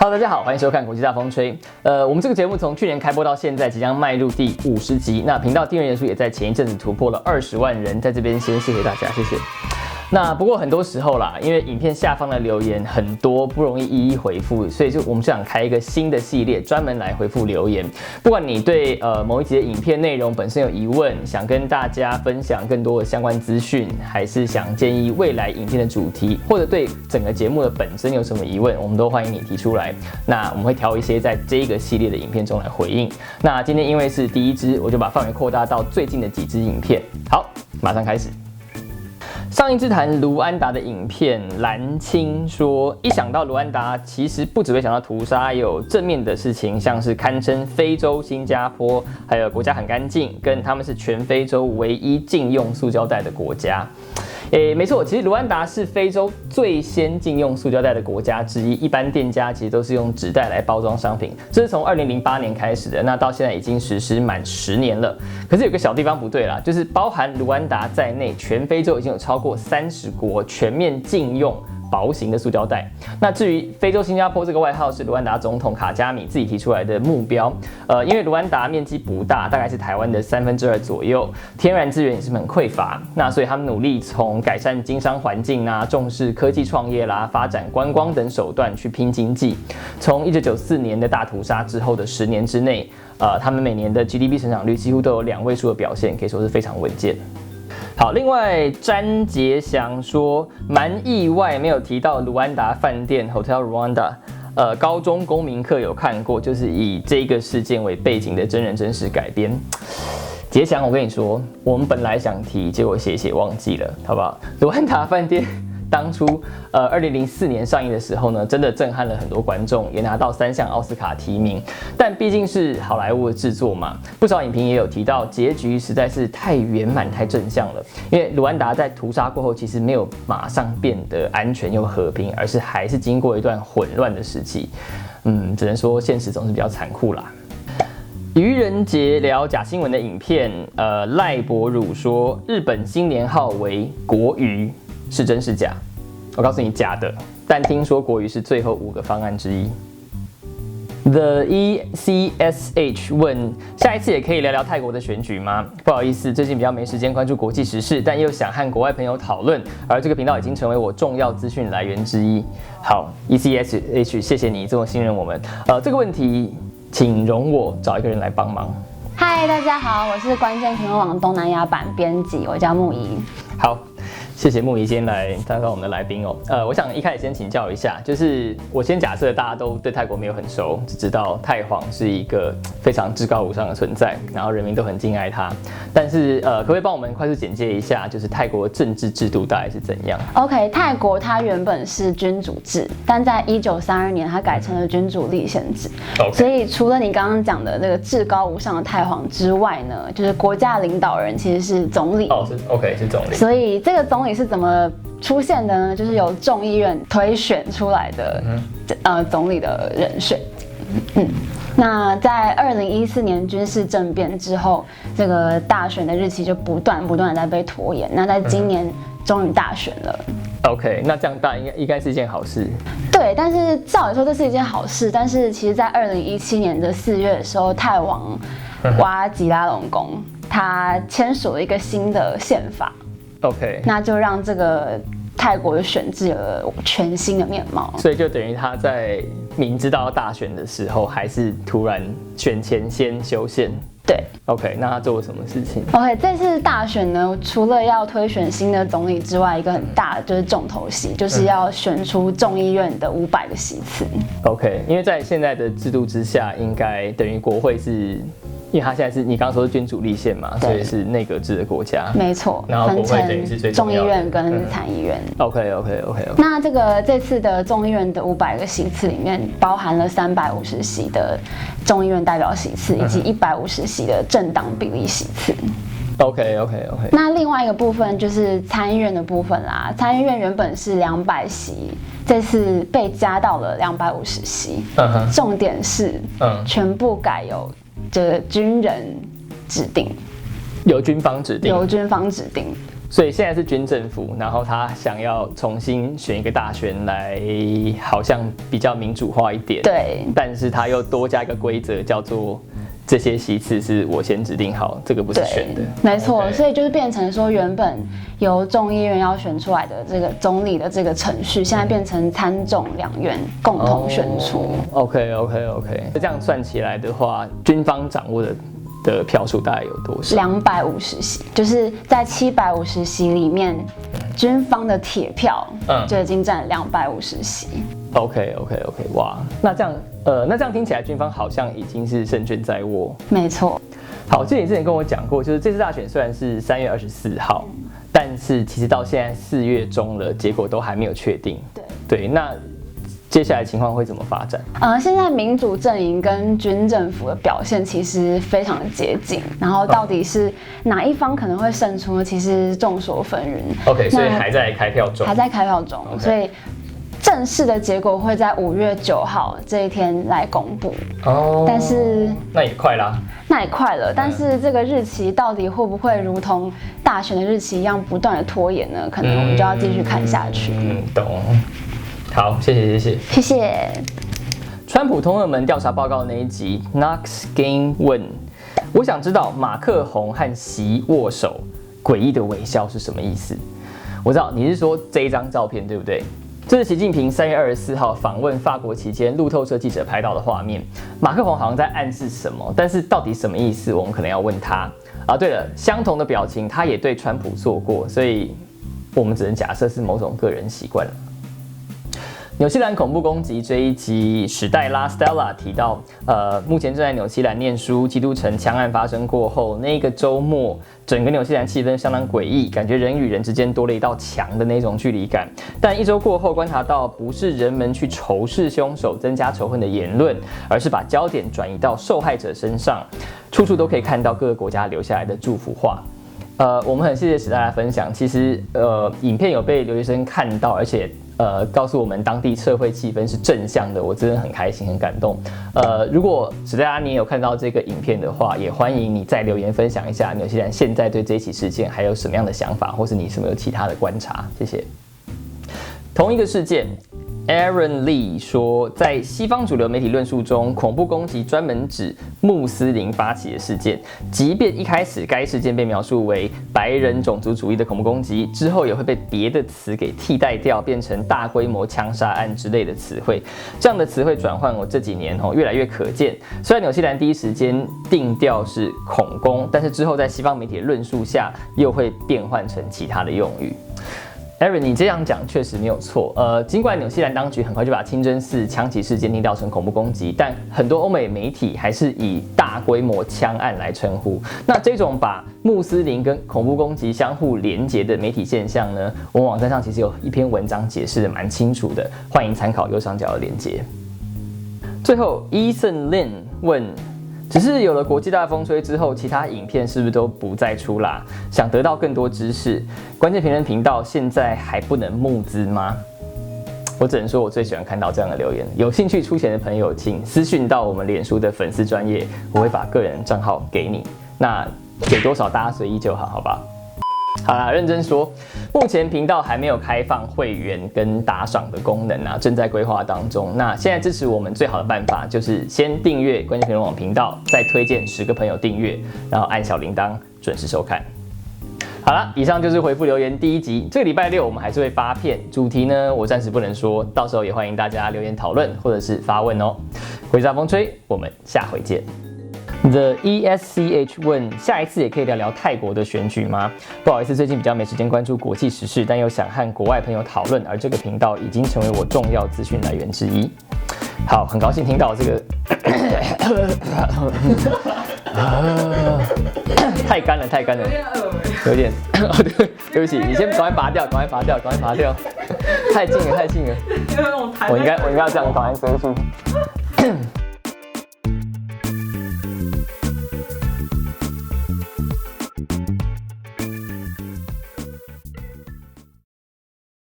Hello， 大家好，欢迎收看国际大风吹。我们这个节目从去年开播到现在，即将迈入第50集。那频道订阅人数也在前一阵子突破了20万人，在这边先谢谢大家，谢谢。那不过很多时候啦，因为影片下方的留言很多，不容易一一回复，所以我们想开一个新的系列，专门来回复留言。不管你对某一集的影片内容本身有疑问，想跟大家分享更多的相关资讯，还是想建议未来影片的主题，或者对整个节目的本身有什么疑问，我们都欢迎你提出来。那我们会挑一些在这个系列的影片中来回应。那今天因为是第一支，我就把范围扩大到最近的几支影片。好，马上开始。上一支谈卢安达的影片，蓝青说，一想到卢安达，其实不只会想到屠杀，有正面的事情，像是堪称非洲新加坡，还有国家很干净，跟他们是全非洲唯一禁用塑胶袋的国家。没错，其实卢安达是非洲最先禁用塑胶袋的国家之一，一般店家其实都是用纸袋来包装商品，这是从2008年开始的，那到现在已经实施满10年了。可是有个小地方不对啦，就是包含卢安达在内，全非洲已经有超过30国全面禁用薄型的塑胶袋。那至于非洲新加坡这个外号是卢安达总统卡加米自己提出来的目标，因为卢安达面积不大，大概是台湾的2/3左右，天然资源也是很匮乏，那所以他们努力从改善经商环境啊，重视科技创业啦，发展观光等手段去拼经济。从1994年的大屠杀之后的10年之内，他们每年的 GDP 成长率几乎都有2位数的表现，可以说是非常稳健。好，另外詹杰祥说，蛮意外没有提到卢安达饭店 Hotel Rwanda， 高中公民课有看过，就是以这个事件为背景的真人真事改编。杰祥，我跟你说，我们本来想提，结果写忘记了，好不好？卢安达饭店当初2004年上映的时候呢，真的震撼了很多观众，也拿到3项奥斯卡提名。但毕竟是好莱坞的制作嘛，不少影评也有提到，结局实在是太圆满、太正向了。因为卢安达在屠杀过后，其实没有马上变得安全又和平，而是还是经过一段混乱的时期。只能说现实总是比较残酷啦。愚人节聊假新闻的影片，赖博儒说日本新年号为国语。是真是假？我告诉你，假的。但听说国语是最后5个方案之一。The ECSH 问：下一次也可以聊聊泰国的选举吗？不好意思，最近比较没时间关注国际时事，但又想和国外朋友讨论，而这个频道已经成为我重要资讯来源之一。好 ，ECSH， 谢谢你这么信任我们。这个问题，请容我找一个人来帮忙。嗨，大家好，我是关键评论网东南亚版编辑，我叫木仪。好。谢谢木仪今天来当我们的来宾哦。我想一开始先请教一下，就是我先假设大家都对泰国没有很熟，只知道泰皇是一个非常至高无上的存在，然后人民都很敬爱他。但是可不可以帮我们快速简介一下，就是泰国政治制度大概是怎样 ？OK， 泰国它原本是君主制，但在1932年它改成了君主立宪制。Okay. 所以除了你刚刚讲的那个至高无上的泰皇之外呢，就是国家领导人其实是总理。是 OK， 是总理。所以这个总理是怎么出现的呢？就是由众议院推选出来的总理的人选。那在2014年军事政变之后，这个大选的日期就不断的在被拖延。那在今年终于大选了。OK， 那这样大应该是一件好事。对，但是照理说这是一件好事，但是其实在2017年的4月的时候，泰王哇吉拉隆功他签署了一个新的宪法。OK， 那就让这个泰国的选制有了全新的面貌。所以就等于他在明知道大选的时候，还是突然选前先修宪。对 ，OK， 那他做了什么事情 ？OK， 这次大选呢，除了要推选新的总理之外，一个很大的就是重头戏，就是要选出众议院的500个席次。OK， 因为在现在的制度之下，应该等于国会是。因为他现在是你刚刚说是君主立宪嘛，所以是内阁制的国家，没错。然后国会等于是最重要的众议院跟参议院。OK。那这次的众议院的500个席次里面，包含了350席的众议院代表席次，以及150席的政党比例席次。OK。那另外一个部分就是参议院的部分啦，参议院原本是200席，这次被加到了250席。重点是，全部改由这个军人指定，由军方指定，所以现在是军政府，然后他想要重新选一个大选来，好像比较民主化一点。对，但是他又多加一个规则，叫做这些席次是我先指定好，这个不是选的。没错， Okay. 所以就是变成说，原本由众议院要选出来的这个总理的这个程序，现在变成参众两院共同选出。OK。这样算起来的话，军方掌握的票数大概有多少？250席，就是在750席里面，军方的铁票就已经占250席。OK， 哇，那这样听起来，军方好像已经是胜券在握。没错。好，记得你之前跟我讲过，就是这次大选虽然是3月24号，但是其实到现在4月中了，结果都还没有确定。对，那接下来情况会怎么发展？现在民主阵营跟军政府的表现其实非常的接近，然后到底是哪一方可能会胜出呢？其实众说纷纭。OK， 所以还在开票中。Okay. 所以正式的结果会在5月9号这一天来公布。但是那也快啦。但是这个日期到底会不会如同大选的日期一样不断的拖延呢？可能我们就要继续看下去。懂。好，谢谢。川普通俄门调查报告那一集 ，Knox Game 问，我想知道马克宏和习握手诡异的微笑是什么意思？我知道你是说这一张照片对不对？这是习近平3月24号访问法国期间路透社记者拍到的画面。马克宏好像在暗示什么，但是到底什么意思，我们可能要问他。对了，相同的表情他也对川普做过，所以我们只能假设是某种个人习惯了。纽西兰恐怖攻击这一集，史黛拉 Stella 提到，目前正在纽西兰念书。基督城枪案发生过后，那个周末，整个纽西兰气氛相当诡异，感觉人与人之间多了一道墙的那种距离感。但1周过后，观察到不是人们去仇视凶手、增加仇恨的言论，而是把焦点转移到受害者身上，处处都可以看到各个国家留下来的祝福话。我们很谢谢史黛拉分享，其实影片有被留学生看到，而且告诉我们当地社会气氛是正向的，我真的很开心很感动。如果史黛拉你也有看到这个影片的话，也欢迎你再留言分享一下纽西兰现在对这一起事件还有什么样的想法，或是你是不是有其他的观察？谢谢。同一个事件。Aaron Lee 说，在西方主流媒体论述中，恐怖攻击专门指穆斯林发起的事件，即便一开始该事件被描述为白人种族主义的恐怖攻击，之后也会被别的词给替代掉，变成大规模枪杀案之类的词汇。这样的词汇转换，我这几年越来越可见。虽然纽西兰第一时间定调是恐攻，但是之后在西方媒体的论述下，又会变换成其他的用语。Aaron， 你这样讲确实没有错。尽管纽西兰当局很快就把清真寺枪击事件定调成恐怖攻击，但很多欧美媒体还是以大规模枪案来称呼。那这种把穆斯林跟恐怖攻击相互连结的媒体现象呢，我们网站上其实有一篇文章解释的蛮清楚的，欢迎参考右上角的连结。最后 ，Ethan Lin 问。只是有了国际大风吹之后，其他影片是不是都不再出啦？想得到更多知识，关键评论频道现在还不能募资吗？我只能说，我最喜欢看到这样的留言。有兴趣出钱的朋友，请私讯到我们脸书的粉丝专页，我会把个人账号给你。那给多少大家随意就好，好吧？好啦，认真说，目前频道还没有开放会员跟打赏的功能啊，正在规划当中。那现在支持我们最好的办法就是先订阅关键评论网频道，再推荐10个朋友订阅，然后按小铃铛准时收看。好了，以上就是回复留言第一集。这个礼拜6我们还是会发片，主题呢我暂时不能说，到时候也欢迎大家留言讨论或者是发问哦。回大风吹，我们下回见。The ESCH 问，下一次也可以聊聊泰国的选举吗？不好意思，最近比较没时间关注国际时事，但又想和国外朋友讨论，而这个频道已经成为我重要资讯来源之一。好，很高兴听到这个，太干了，有点，对不起，你先赶快拔掉，太近了，我应该要这样赶快追出。